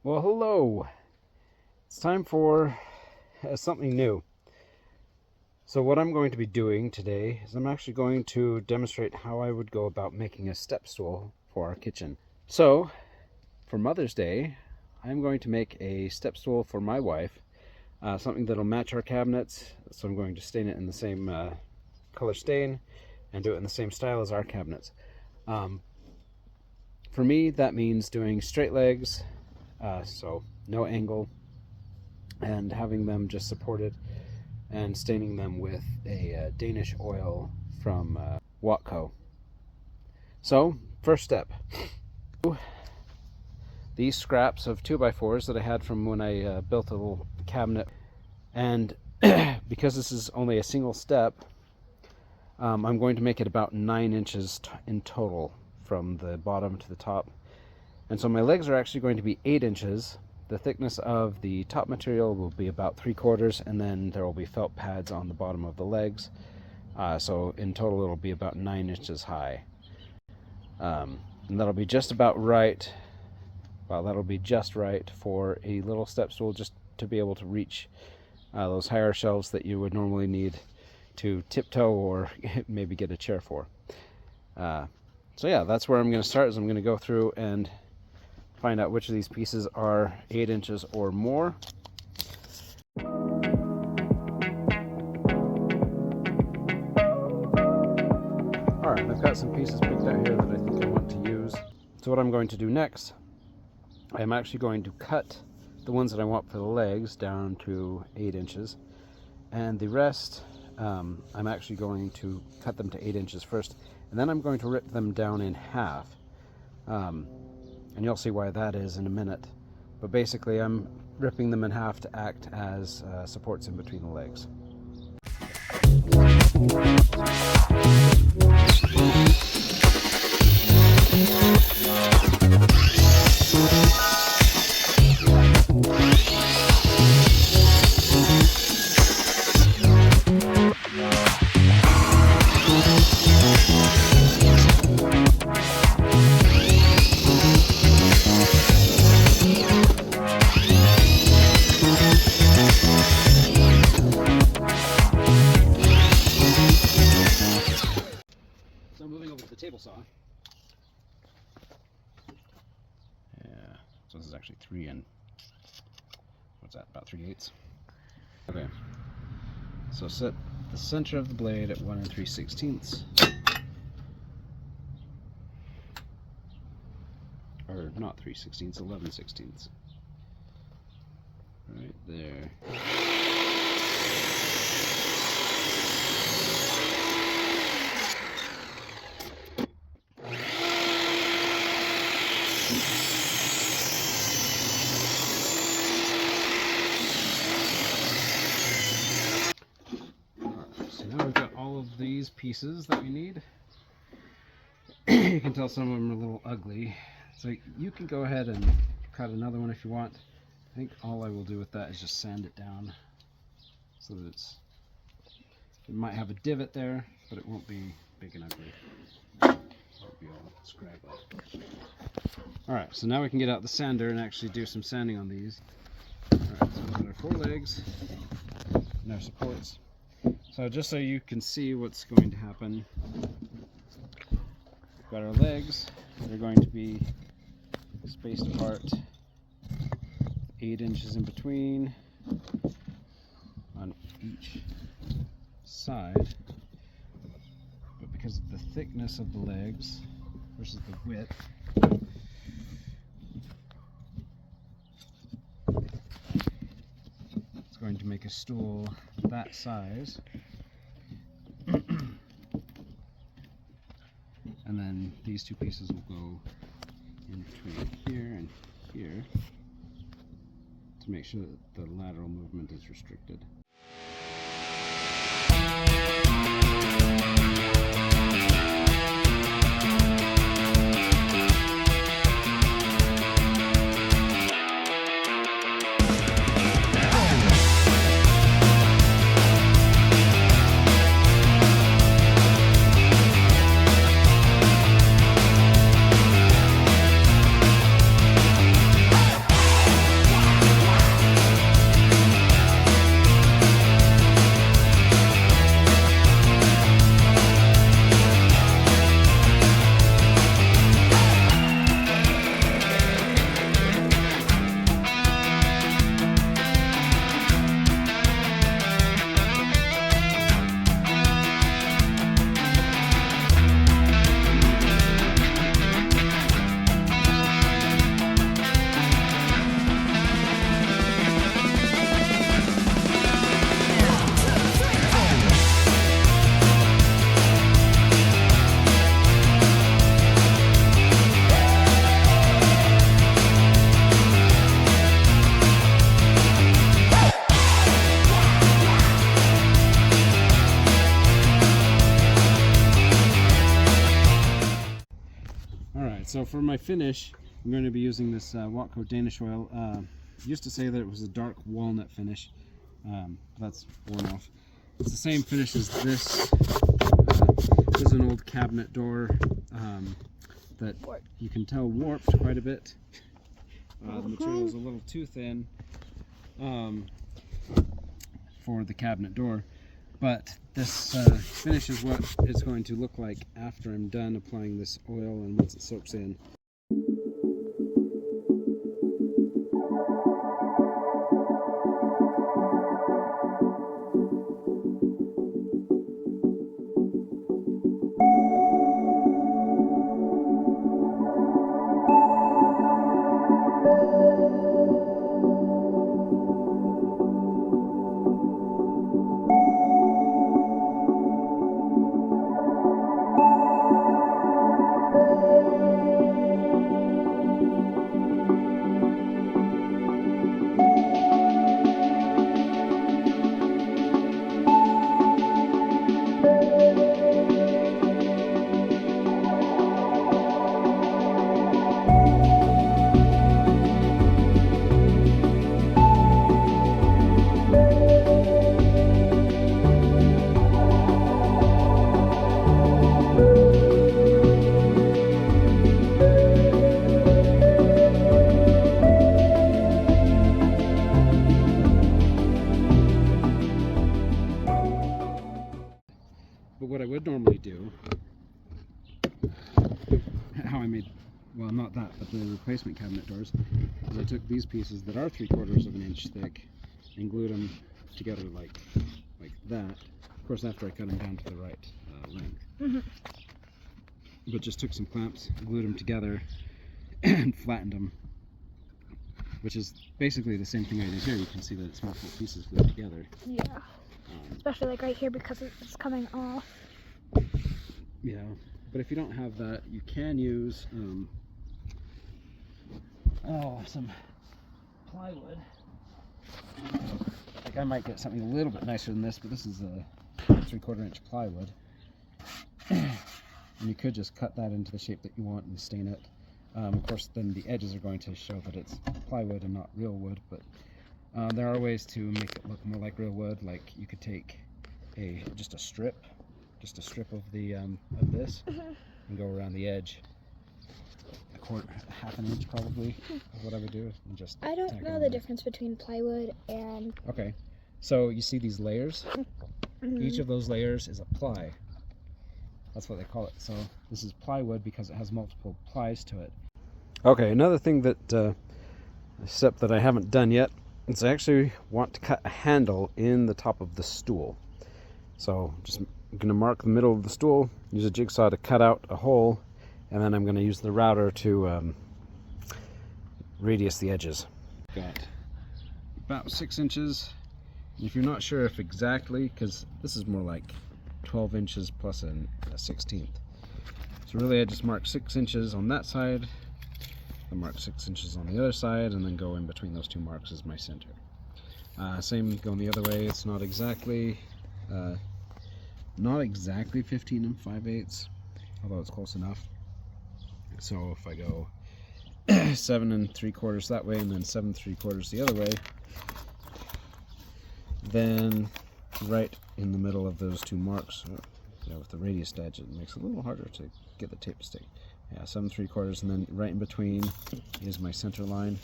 Well, hello. It's time for something new. So what I'm going to be doing today is I'm actually going to demonstrate how I would go about making a step stool for our kitchen. So for Mother's Day, I'm going to make a step stool for my wife, something that'll match our cabinets. So I'm going to stain it in the same color stain and do it in the same style as our cabinets. For me, that means doing straight legs, so no angle, and having them just supported and staining them with a Danish Oil from Watco. So first step, these scraps of 2x4s that I had from when I built a little cabinet, and because this is only a single step, I'm going to make it about 9 inches in total from the bottom to the top. And so my legs are actually going to be 8 inches. The thickness of the top material will be about 3/4, and then there will be felt pads on the bottom of the legs. So in total it'll be about 9 inches high. And that'll be just about right. Well, that'll be just right for a little step stool, just to be able to reach those higher shelves that you would normally need to tiptoe or maybe get a chair for. So yeah, that's where I'm going to start. Is I'm going to go through and find out which of these pieces are 8 inches or more. Alright, I've got some pieces picked out here that I think I want to use. So what I'm going to do next, I'm actually going to cut the ones that I want for the legs down to 8 inches. And the rest, I'm actually going to cut them to 8 inches first. And then I'm going to rip them down in half. And you'll see why that is in a minute. But basically I'm ripping them in half to act as supports in between the legs. So moving over to the table saw. Yeah, so this is actually 3 and what's that, about 3/8. Okay, so set the center of the blade at 1 3/16, or not 3/16, 11/16. Right there. So now we've got all of these pieces that we need. You can tell some of them are a little ugly, so you can go ahead and cut another one if you want. I think all I will do with that is just sand it down so that it might have a divot there, but it won't be big and ugly. It won't be all scraggly. Alright, so now we can get out the sander and actually do some sanding on these. Alright, so we've got our 4 legs and our supports. So just so you can see what's going to happen, we've got our legs. They're going to be spaced apart 8 inches in between on each side. But because of the thickness of the legs versus the width, it's going to make a stool that size. And then these two pieces will go in between here and here to make sure that the lateral movement is restricted. So for my finish, I'm going to be using this Watco Danish Oil. Used to say that it was a dark walnut finish. That's worn off. It's the same finish as this. This is an old cabinet door that you can tell warped quite a bit. The material is a little too thin for the cabinet door, but this finish is what it's going to look like after I'm done applying this oil and once it soaks in. But what I would normally do, how I made, well, not that, but the replacement cabinet doors, is I took these pieces that are 3/4 of an inch thick and glued them together like that. Of course, after I cut them down to the right length. But just took some clamps, glued them together, and flattened them, which is basically the same thing I did here. You can see that it's multiple pieces glued together. Yeah. Especially like right here because it's coming off. Yeah, but if you don't have that, you can use some plywood. Like I might get something a little bit nicer than this, but this is a 3/4 inch plywood. And you could just cut that into the shape that you want and stain it. Of course, then the edges are going to show that it's plywood and not real wood, but there are ways to make it look more like real wood. Like you could take just a strip of the of this and go around the edge, half an inch probably is what I would do, and just I don't know the difference between plywood and. Okay, so you see these layers. Each of those layers is a ply. That's what they call it. So this is plywood because it has multiple plies to it. Okay, another thing that a step that I haven't done yet is I actually want to cut a handle in the top of the stool. So just I'm going to mark the middle of the stool, use a jigsaw to cut out a hole, and then I'm going to use the router to radius the edges. Got about 6 inches. If you're not sure if exactly, because this is more like 12 inches plus a 1/16. So really I just mark 6 inches on that side, I mark 6 inches on the other side, and then go in between those two marks as my center. Same going the other way. It's not exactly 15 5/8, although it's close enough. So if I go 7 3/4 that way and then 7 3/4 the other way, then right in the middle of those two marks, with the radius edge, it makes it a little harder to get the tape to stick. Yeah, 7 3/4, and then right in between is my center line.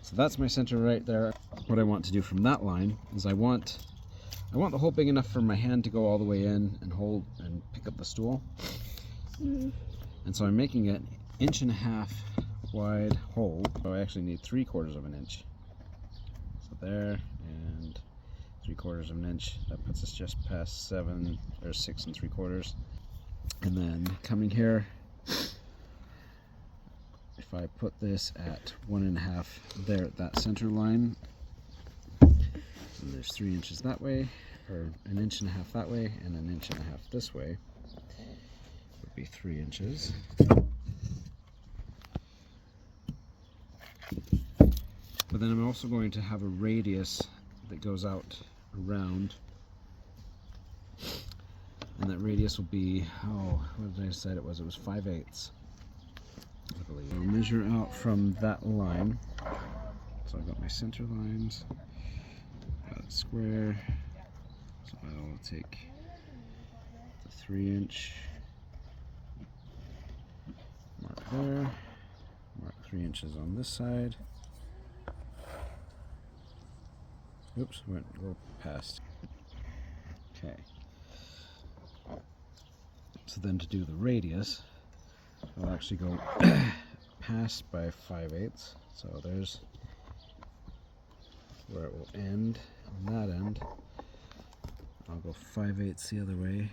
So that's my center right there. What I want to do from that line is I want the hole big enough for my hand to go all the way in and hold and pick up the stool. And so I'm making an 1.5 inch wide hole. So I actually need 3/4 of an inch. So there, and 3/4 of an inch. That puts us just past 6 3/4. And then coming here, if I put this at 1.5 there at that center line, and there's 3 inches that way, or 1.5 inches that way, and 1.5 inches this way, would be 3 inches. But then I'm also going to have a radius that goes out around, and that radius will be, what did I say it was? It was 5/8. believe. I'll measure out from that line. So I've got my center lines, got it square, so I will take the 3-inch, mark there, mark 3 inches on this side. Oops, went a little past. Okay. So then to do the radius, I'll actually go past by 5/8. So there's where it will end on that end. I'll go 5/8 the other way.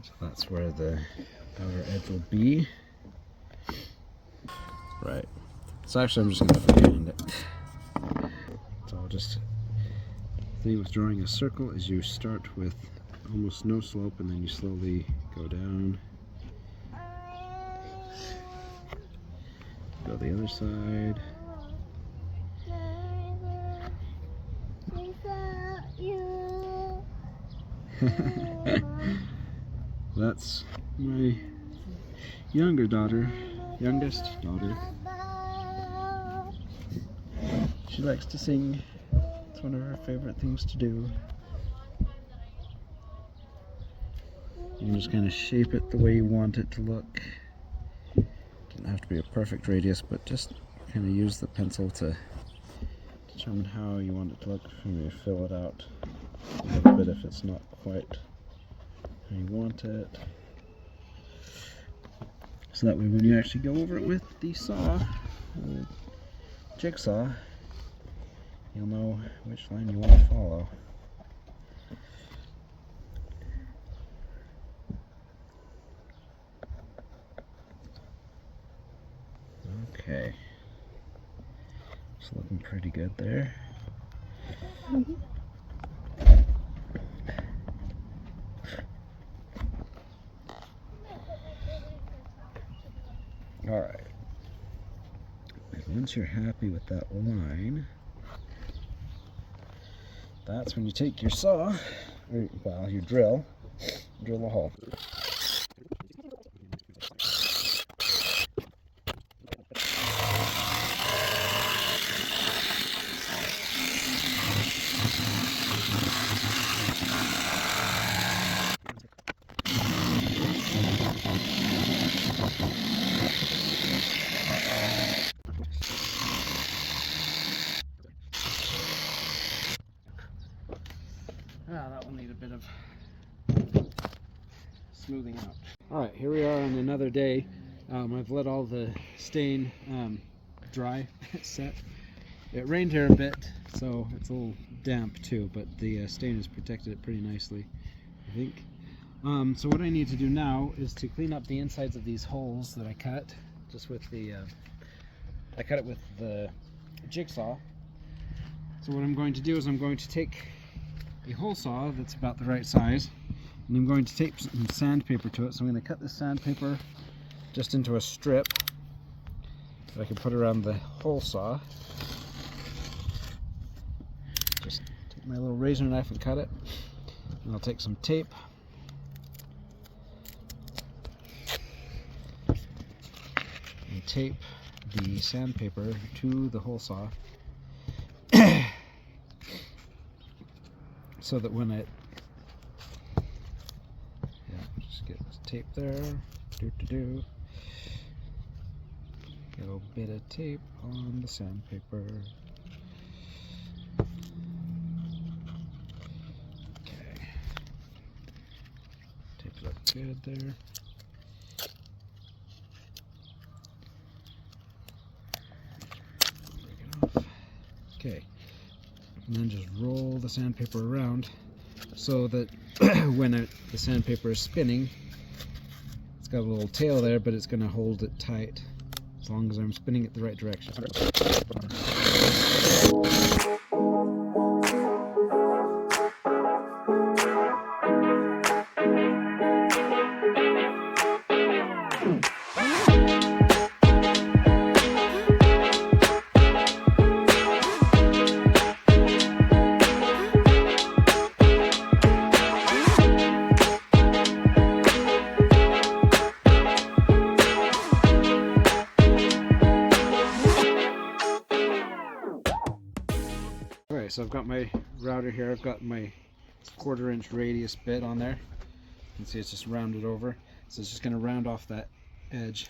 So that's where the outer edge will be. Right. So actually I'm just going to freehand it. So I'll just, the thing with drawing a circle is you start with almost no slope and then you slowly go down. Go the other side. That's my youngest daughter. She likes to sing. It's one of her favorite things to do. You just kind of shape it the way you want it to look. Doesn't have to be a perfect radius, but just kind of use the pencil to determine how you want it to look. Maybe fill it out a little bit if it's not quite how you want it. So that way when you actually go over it with the saw, jigsaw, you'll know which line you want to follow. Okay, it's looking pretty good there. Mm-hmm. All right. Once you're happy with that line, that's when you take your saw, or well, you drill a hole. That will need a bit of smoothing out. Alright, here we are on another day. I've let all the stain dry, set. It rained here a bit, so it's a little damp too, but the stain has protected it pretty nicely, I think. So what I need to do now is to clean up the insides of these holes that I cut, just with the, I cut it with the jigsaw. So what I'm going to do is I'm going to take a hole saw that's about the right size, and I'm going to tape some sandpaper to it. So I'm going to cut this sandpaper just into a strip that I can put around the hole saw. Just take my little razor knife and cut it, and I'll take some tape and tape the sandpaper to the hole saw. So that when it, just get this tape there, get a little bit of tape on the sandpaper. Okay, tape it up good there. Break it off. Okay. And then just roll the sandpaper around so that when the sandpaper is spinning, it's got a little tail there, but it's going to hold it tight as long as I'm spinning it the right direction. Okay, so I've got my router here. I've got my 1/4 inch radius bit on there. You can see it's just rounded over. So it's just going to round off that edge.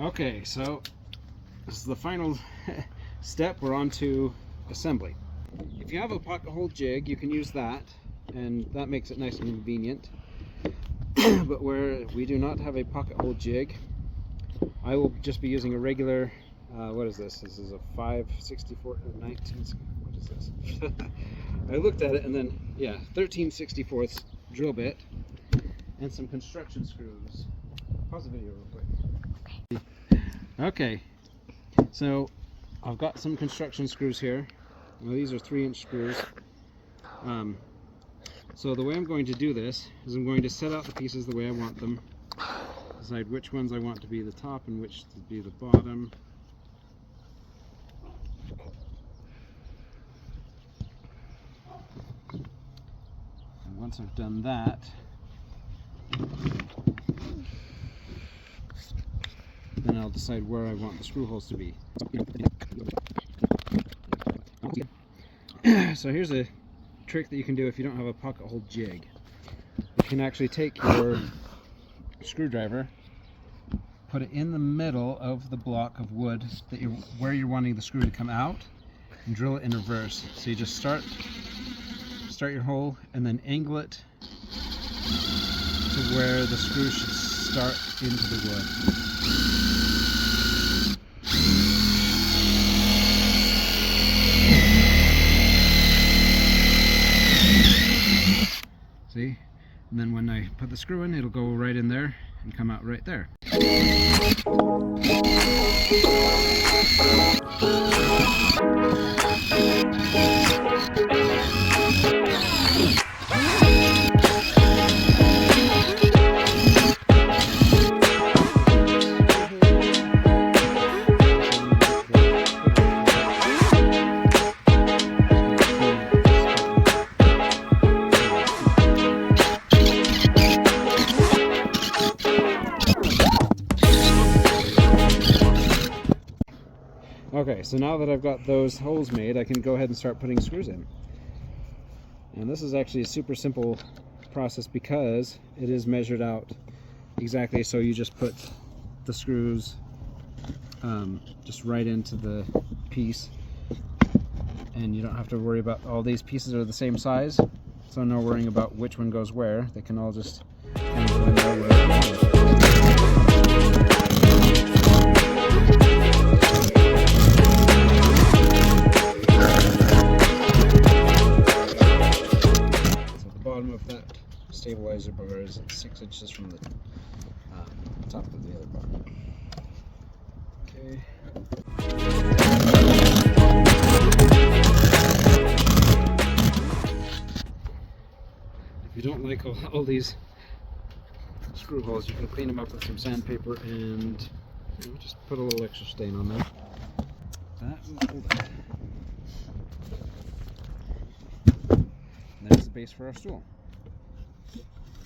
Okay, so this is the final step. We're on to assembly. If you have a pocket hole jig, you can use that, and that makes it nice and convenient. But where we do not have a pocket hole jig, I will just be using a regular, what is this? This is a 5/64 or 19, what is this? I looked at it, and then, yeah, 13/64 drill bit and some construction screws. Pause the video real quick. Okay, so I've got some construction screws here. Now these are 3-inch screws. So the way I'm going to do this is I'm going to set out the pieces the way I want them, decide which ones I want to be the top and which to be the bottom. And once I've done that, then I'll decide where I want the screw holes to be. So here's a trick that you can do if you don't have a pocket hole jig. You can actually take your screwdriver, put it in the middle of the block of wood that where you're wanting the screw to come out, and drill it in reverse. So you just start your hole and then angle it to where the screw should start into the wood. See? And then when I put the screw in, it'll go right in there and come out right there. Okay, so now that I've got those holes made, I can go ahead and start putting screws in. And this is actually a super simple process because it is measured out exactly, so you just put the screws just right into the piece, and you don't have to worry about all these pieces are the same size, so no worrying about which one goes where. They can all just kind of blend out wherever. Of that stabilizer bar is 6 inches from the top of the other bar. Okay. If you don't like all these screw holes, you can clean them up with some sandpaper and just put a little extra stain on there. That will hold it. And there's the base for our stool.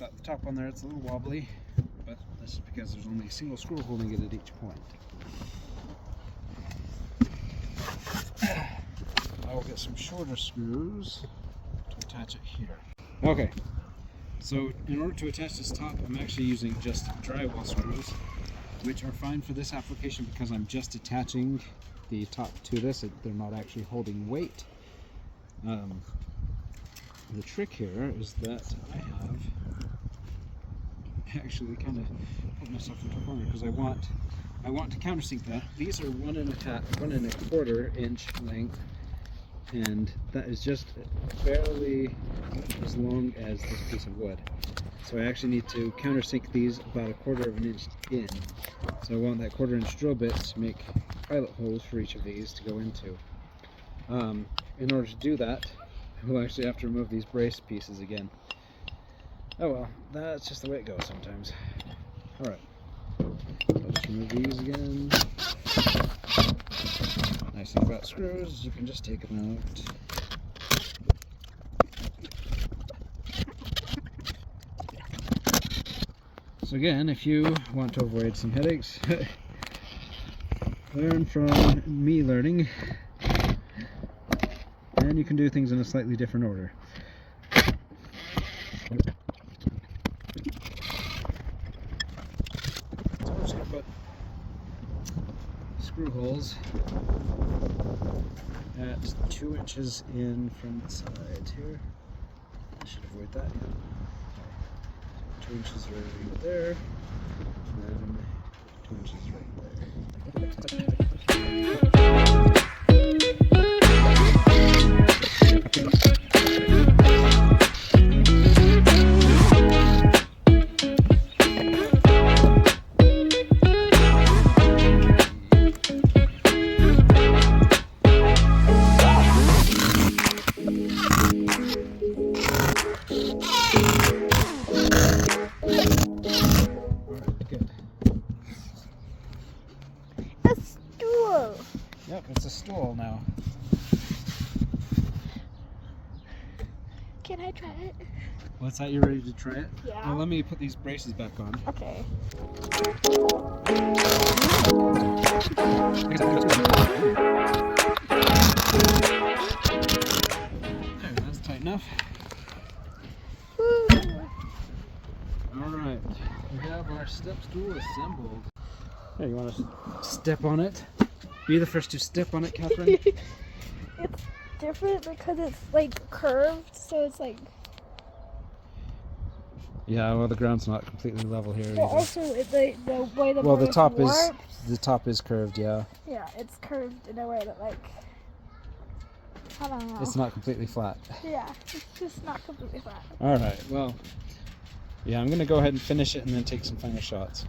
Got the top on there, it's a little wobbly, but this is because there's only a single screw holding it at each point. I'll get some shorter screws to attach it here. Okay, so in order to attach this top, I'm actually using just drywall screws, which are fine for this application because I'm just attaching the top to this. They're not actually holding weight. The trick here is that I have actually kind of put myself into a corner because I want to countersink that. These are 1 1/4 inch length, and that is just barely as long as this piece of wood. So I actually need to countersink these about 1/4 inch in. So I want that 1/4 inch drill bit to make pilot holes for each of these to go into. In order to do that, we'll actually have to remove these brace pieces again. Oh well, that's just the way it goes sometimes. Alright, I'll just remove these again. screws, you can just take them out. So again, if you want to avoid some headaches, learn from me learning, and you can do things in a slightly different order. So we're just going to put screw holes at 2 inches in from the side here. I should avoid that, yeah. 2 inches right there, and then 2 inches right Yep, it's a stool now. Can I try it? What's that? You ready to try it? Yeah. Well, let me put these braces back on. Okay. There, that's tight enough. Woo. Alright, we have our step stool assembled. Hey, you want to step on it? Be the first to step on it, Catherine. It's different because it's like curved, so it's like. Yeah, well, the ground's not completely level here Well, either. also the way the Well, board the top is warps, curved, yeah. Yeah, it's curved in a way that like. I don't know. It's not completely flat. Yeah, it's just not completely flat. Alright, well, yeah, I'm going to go ahead and finish it and then take some final shots.